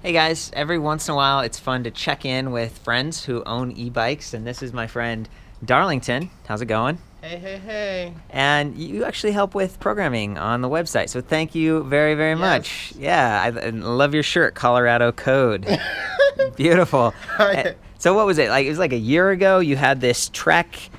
Hey guys, every once in a while it's fun to check in with friends who own e-bikes, and this is my friend Darlington. How's it going? Hey, hey, hey. And you actually help with programming on the website, so thank you very, very much. Yes. Yeah, I love your shirt, Colorado Code. Beautiful. So what was it? Like it was like a year ago you had this Trek,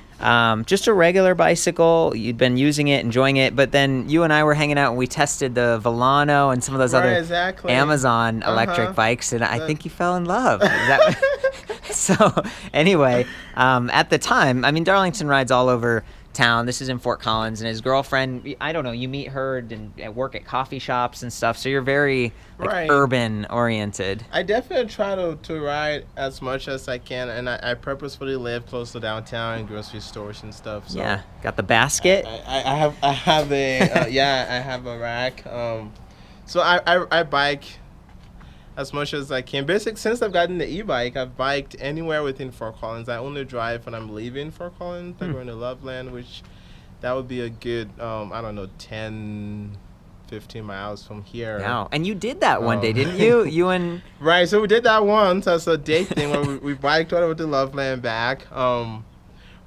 just a regular bicycle. You'd been using it, enjoying it, but then you and I were hanging out and we tested the Volano and some of those Right, other exactly. Amazon electric bikes, and I think you fell in love. Is that- so anyway, at the time, I mean, Darlington rides all over town. This is in Fort Collins, and his girlfriend, I don't know, you meet her and work at coffee shops and stuff, so you're very Right. urban oriented. I definitely try to ride as much as I can, and I purposefully live close to downtown and grocery stores and stuff. So Yeah, got the basket. I have a I have a rack. So I bike as much as I can. Basically, since I've gotten the e-bike, I've biked anywhere within Fort Collins. I only drive when I'm leaving Fort Collins. I'm going to Loveland, which that would be a good I don't know, 10, 15 miles from here. Wow. And you did that one day, didn't you? You and Right, so we did that once as a date thing where we biked all over to Loveland back.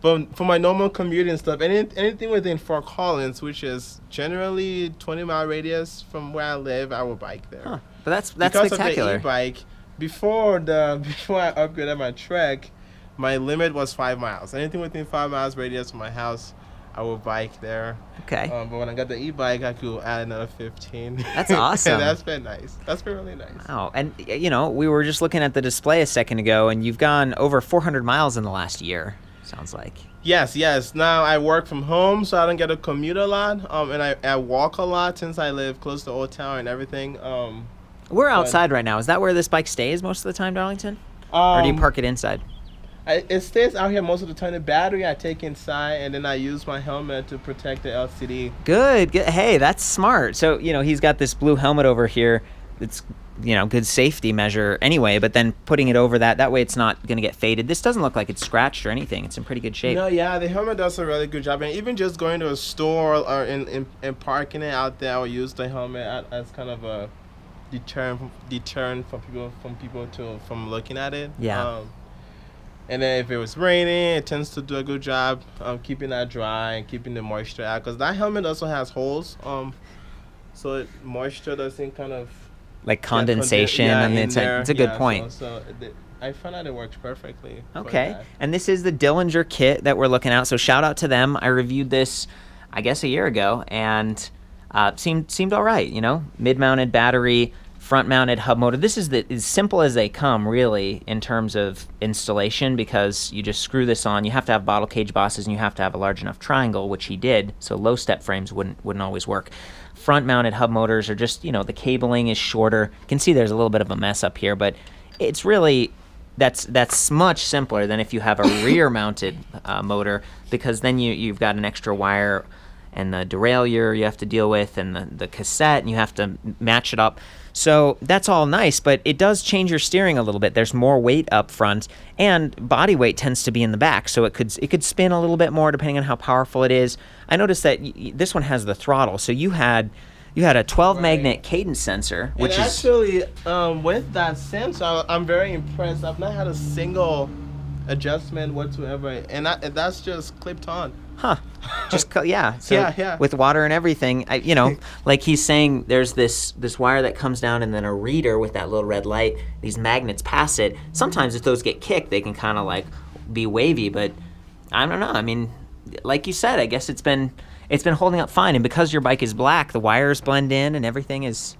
But for my normal commute and stuff, anything within Fort Collins, which is generally 20-mile radius from where I live, I will bike there. Huh. But that's Because spectacular. of the e-bike, before I upgraded my Trek, my limit was 5 miles. Anything within 5 miles radius from my house, I will bike there. Okay. But when I got the e-bike, I could add another 15. That's awesome. And that's been nice. That's been really nice. Wow. And you know, we were just looking at the display a second ago, and you've gone over 400 miles in the last year. Sounds like. Yes. Now I work from home, so I don't get to commute a lot. And I walk a lot since I live close to Old Town and everything. We're outside right now. Is that where this bike stays most of the time, Darlington? Or do you park it inside? It stays out here most of the time. The battery I take inside, and then I use my helmet to protect the LCD. Good. Hey, that's smart. So, you know, he's got this blue helmet over here. It's, you know, good safety measure anyway, but then putting it over that way it's not going to get faded. This doesn't look like it's scratched or anything. It's in pretty good shape. No, yeah, the helmet does a really good job. And even just going to a store or in parking it out there, I'll use the helmet as kind of a deterrent from looking at it. Yeah. And then if it was raining, it tends to do a good job keeping that dry and keeping the moisture out. Because that helmet also has holes, so moisture doesn't kind of Like condensation on the inside. It's a good point. I found out it works perfectly. Okay. And this is the Dillinger Kit that we're looking at. So shout out to them. I reviewed this, I guess, a year ago, and seemed all right. You know, mid-mounted battery, front-mounted hub motor. This is as simple as they come, really, in terms of installation, because you just screw this on. You have to have bottle cage bosses, and you have to have a large enough triangle, which he did. So low step frames wouldn't always work. Front-mounted hub motors are just, you know, the cabling is shorter. You can see there's a little bit of a mess up here, but it's really that's much simpler than if you have a rear-mounted motor, because then you've got an extra wire and the derailleur you have to deal with, and the cassette, and you have to match it up. So that's all nice, but it does change your steering a little bit. There's more weight up front, and body weight tends to be in the back, so it could spin a little bit more depending on how powerful it is. I noticed that this one has the throttle, so you had a 12 magnet cadence sensor, which and is actually with that sensor, I'm very impressed. I've not had a single adjustment whatsoever, and that's just clipped on. Huh. Just yeah. So Yeah. with water and everything, you know, like he's saying, there's this wire that comes down, and then a reader with that little red light. These magnets pass it. Sometimes if those get kicked, they can kind of like be wavy, but I don't know. I mean, like you said, I guess it's been holding up fine, and because your bike is black, the wires blend in and everything is,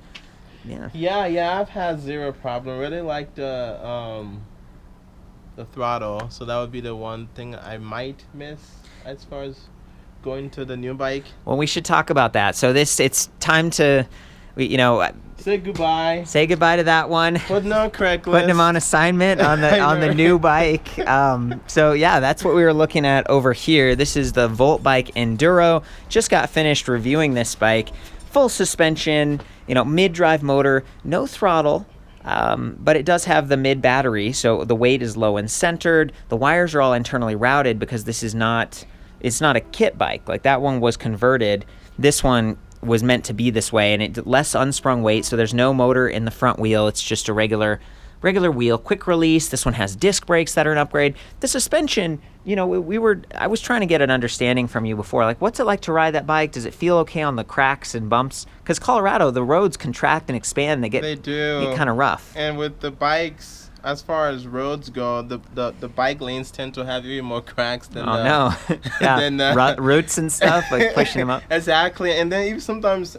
yeah. Yeah. I've had zero problem. Really like the throttle, so that would be the one thing I might miss as far as going to the new bike. Well, we should talk about that. So it's time to, you know, Say goodbye. say goodbye to that one. Putting on Craigslist. Putting him on assignment on the new bike. So yeah, that's what we were looking at over here. This is the VoltBike Enduro. Just got finished reviewing this bike. Full suspension, you know, mid-drive motor, no throttle. But it does have the mid battery, so the weight is low and centered. The wires are all internally routed because this is not, it's not a kit bike. Like that one was converted. This one was meant to be this way, and it less unsprung weight, so there's no motor in the front wheel. It's just a regular wheel, quick release. This one has disc brakes that are an upgrade. The suspension, you know, I was trying to get an understanding from you before, like, what's it like to ride that bike? Does it feel okay on the cracks and bumps? Because Colorado, the roads contract and expand. They do get kind of rough. And with the bikes, as far as roads go, the bike lanes tend to have even more cracks than roots and stuff, like pushing them up. Exactly. And then even sometimes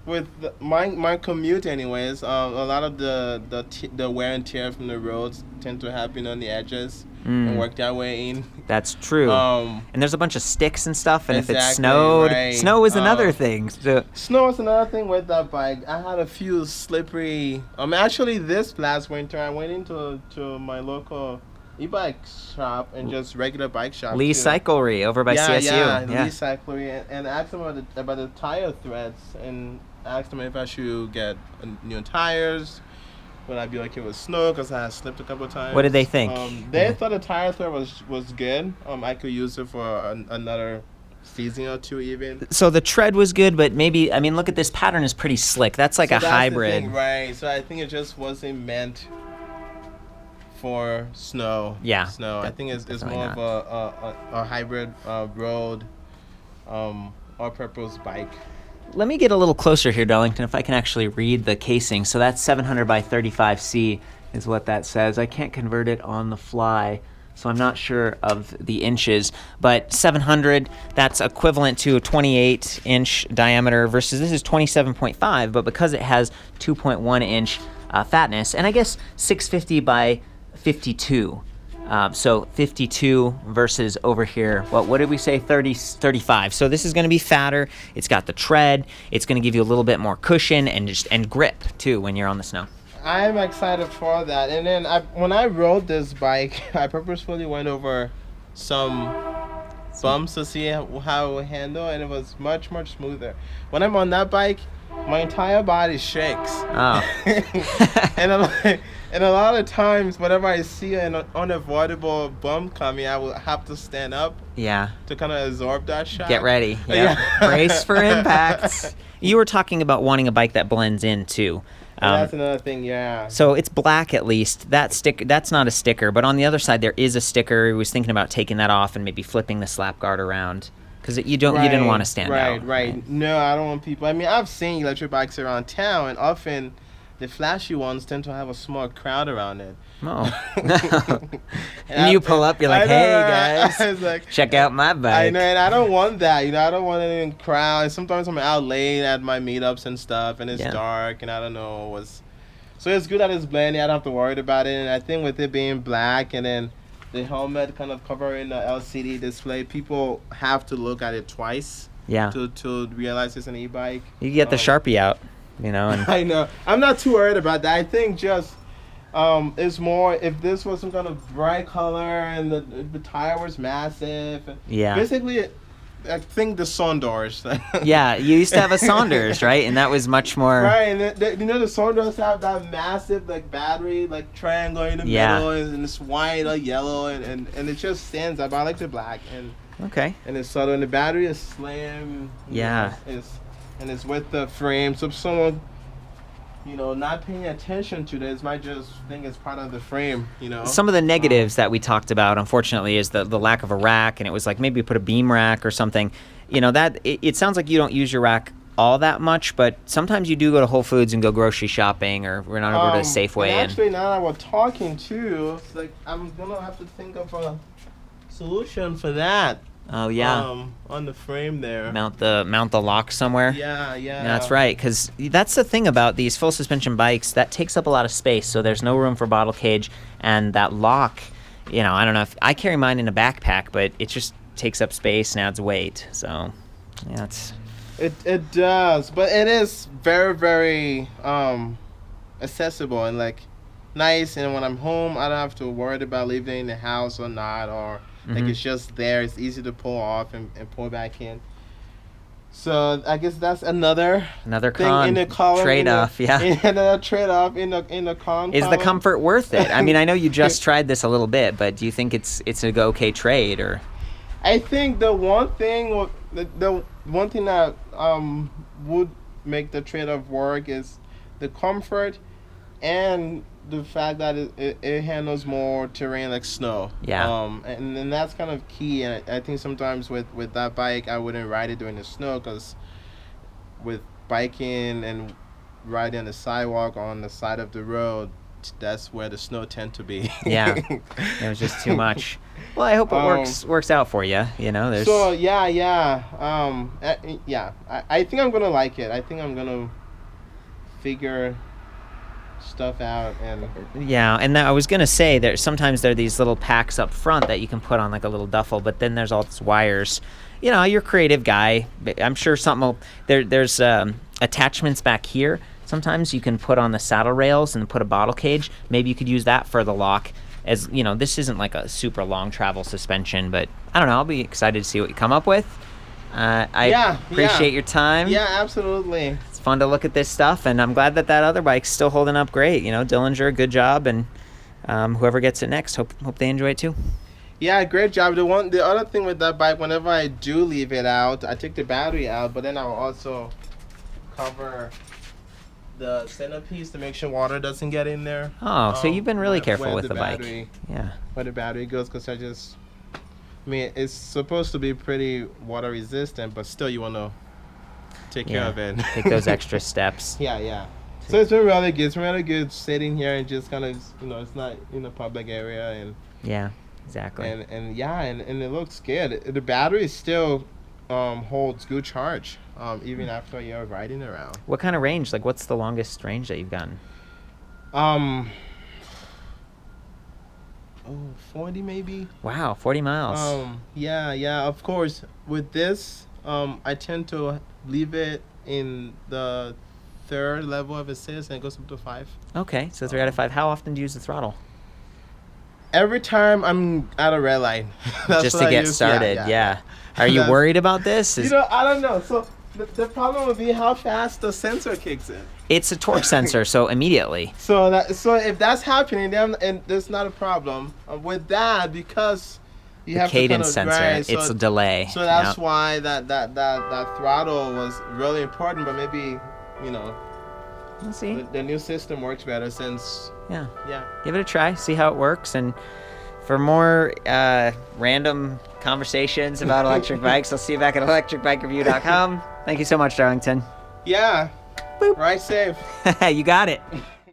with my commute anyways, a lot of the wear and tear from the roads tend to happen on the edges and work their way in. That's true. And there's a bunch of sticks and stuff, and exactly, if it snowed, right. Snow is another thing. So. Snow is another thing with that bike. I had a few slippery, actually this last winter I went into my local e-bike shop and just regular bike shop. Lee Cyclery over by CSU. Yeah, Lee Cyclery, and asked them about the tire threads, and asked them if I should get new tires. Would I be okay with snow because I had slipped a couple of times? What did they think? They thought the tire thread was good. I could use it for another season or two even. So the tread was good, but maybe, I mean, look at this pattern is pretty slick. That's like that's hybrid. The thing, right. So I think it just wasn't meant for snow. Yeah. Snow. I think it's more of a hybrid road all-purpose bike. Let me get a little closer here, Darlington, if I can actually read the casing. So that's 700 by 35C is what that says. I can't convert it on the fly, so I'm not sure of the inches. But 700, that's equivalent to a 28-inch diameter versus this is 27.5, but because it has 2.1-inch fatness, and I guess 650 by 52. So 52 versus over here, what did we say, 35. So this is going to be fatter. It's got the tread. It's going to give you a little bit more cushion and grip too when you're on the snow. I'm excited for that. And then when I rode this bike, I purposefully went over some bumps to see how it would handle, and it was much, much smoother. When I'm on that bike, my entire body shakes. Oh. And a lot of times, whenever I see an unavoidable bump coming, I will have to stand up. Yeah. To kind of absorb that shock. Get ready. Yep. Yeah. Brace for impact. You were talking about wanting a bike that blends in too. That's another thing, yeah. So it's black at least. That's not a sticker, but on the other side there is a sticker. I was thinking about taking that off and maybe flipping the slap guard around. Because you didn't want to stand out. Right. No, I don't want people. I mean, I've seen electric bikes around town, and often the flashy ones tend to have a small crowd around it. Oh. and you pull up, you're like, hey, guys, like, check out my bike. I know, and I don't want that. I don't want any crowd. Sometimes I'm out late at my meetups and stuff, and it's dark, and I don't know what's... So it's good that it's blending. I don't have to worry about it. And I think with it being black and then the helmet kind of covering the LCD display, people have to look at it twice to realize it's an e-bike. You get the Sharpie out, And I know. I'm not too worried about that. I think just it's more if this was some kind of bright color and the tire was massive. Yeah. Basically, I think the Saunders. Yeah, you used to have a Saunders, right? And that was much more... Right, and the Saunders have that massive battery triangle in the middle, and it's white or yellow, and it just stands up. I like the black, and it's subtle, and the battery is slim. Yeah. And it's with the frame, so if someone not paying attention to this might just think it's part of the frame, Some of the negatives that we talked about, unfortunately, is the lack of a rack, and it was like maybe put a beam rack or something. That it sounds like you don't use your rack all that much, but sometimes you do go to Whole Foods and go grocery shopping, or we're not over to Safeway. And actually, now that we're talking too, it's like I'm gonna have to think of a solution for that. Oh yeah. On the frame there. Mount the lock somewhere. Yeah. That's right, because that's the thing about these full suspension bikes. That takes up a lot of space, so there's no room for bottle cage, and that lock. I don't know if I carry mine in a backpack, but it just takes up space and adds weight. So, yeah, it does, but it is very, very accessible and nice. And when I'm home, I don't have to worry about leaving it in the house or not, or. It's just there. It's easy to pull off and pull back in. So I guess that's another con in the column, trade-off. Another trade-off in the con. Is the comfort worth it? I mean, I know you just tried this a little bit, but do you think it's a okay trade or? I think the one thing that would make the trade-off work is the comfort and the fact that it handles more terrain like snow. Yeah. And that's kind of key. And I think sometimes with that bike, I wouldn't ride it during the snow, because with biking and riding on the sidewalk on the side of the road, that's where the snow tend to be. Yeah, it was just too much. Well, I hope it works out for you. You know, there's. So yeah. I think I'm gonna like it. I think I'm gonna figure stuff out. And yeah, and I was gonna say that sometimes there are these little packs up front that you can put on like a little duffel, but then there's all these wires. You know, you're a creative guy. I'm sure there's attachments back here. Sometimes you can put on the saddle rails and put a bottle cage. Maybe you could use that for the lock. As you know, this isn't like a super long travel suspension, but I don't know. I'll be excited to see what you come up with. I appreciate your time. Yeah, absolutely. It's fun to look at this stuff, and I'm glad that other bike's still holding up great. You know, Dillinger, good job, and whoever gets it next, hope they enjoy it too. Yeah, great job. The other thing with that bike, whenever I do leave it out, I take the battery out, but then I'll also cover the centerpiece to make sure water doesn't get in there. Oh, so you've been really careful with the battery, bike. Yeah. Where the battery goes, because I mean, it's supposed to be pretty water resistant, but still you want to take care of it. Take those extra steps. Yeah. So it's been really good. It's really good sitting here and just kind of, it's not in a public area. And yeah, exactly. And it looks good. The battery still holds good charge, even after you're riding around. What kind of range? Like, what's the longest range that you've gotten? 40 maybe. Wow, 40 miles. Yeah. Of course, with this, I tend to leave it in the third level of assist, and it goes up to 5. Okay, so 3 out of 5. How often do you use the throttle? Every time I'm at a red light. Just to get started, yeah. Are you worried about this? I don't know. So the problem would be how fast the sensor kicks in. It's a torque sensor, so immediately. So if that's happening, then and there's not a problem. With that, because you have cadence to kind sensor, grind, it's a delay. So that's why that throttle was really important. But maybe, We'll see. The new system works better since. Yeah. Give it a try. See how it works. And for more random conversations about electric bikes, I'll see you back at ElectricBikeReview.com. Thank you so much, Darlington. Yeah. Boop. Ride safe. You got it.